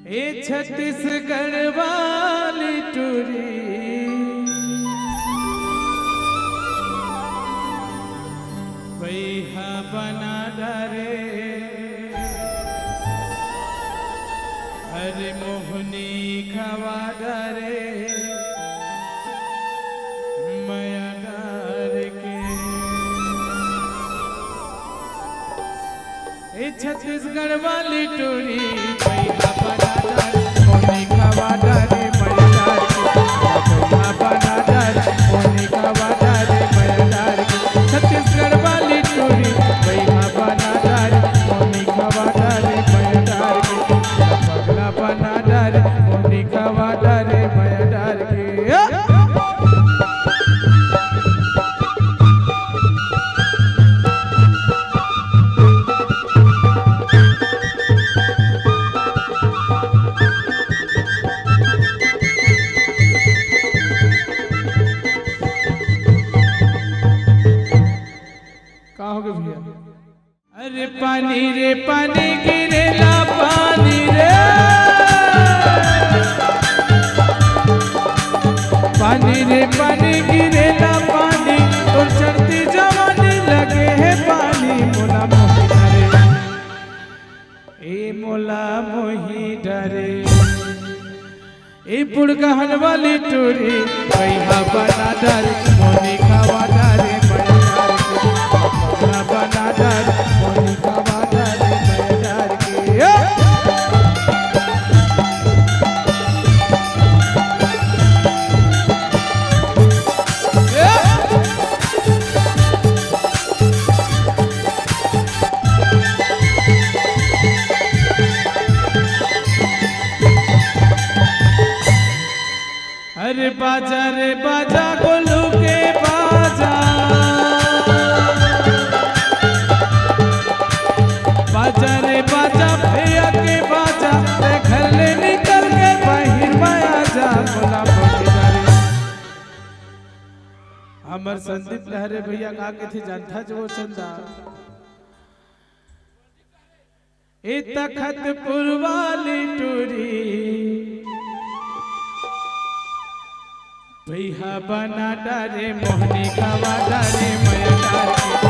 ए छत्तीसगढ़ वाली टूरी भैया बना डरे अरे मोहनी खवा डरे मया डर के ए छत्तीसगढ़ वाली टूरी भैया बना डरे मोहनी खवा डरे मया डर के भैया बना डरे मोहनी खवा डरे मया डर के छत्तीसगढ़ वाली टूरी भैया बना डरे मोहनी खवा डरे मया डर के पगला बना डरे मोहनी खवा डरे मया डर के कहा हो गए भैया? अरे पानी रे पानी गिरेला पानी रे पानी रे पानी गिरेला पानी और चढ़ती जवानी लगे है पानी मोला मोही डरे ए मोला मोही डरे ए बुड़गहन वाली टूरी भैया बना डर मोनी खावा डरे मया बना डर मोनी खावा डरे मया डर के अरे बाजा रे बाजा गोलू के बाजा बाजा रे बाजा भैया के बाजा ते घर ले निकल के बाहर माया जा बोला बोली हमर संदीप लहरे भैया का के थे जानता जो चंदा ए तखतपुर वाली टूरी भैया बना डरे मोहनी खावा डरे मया डर के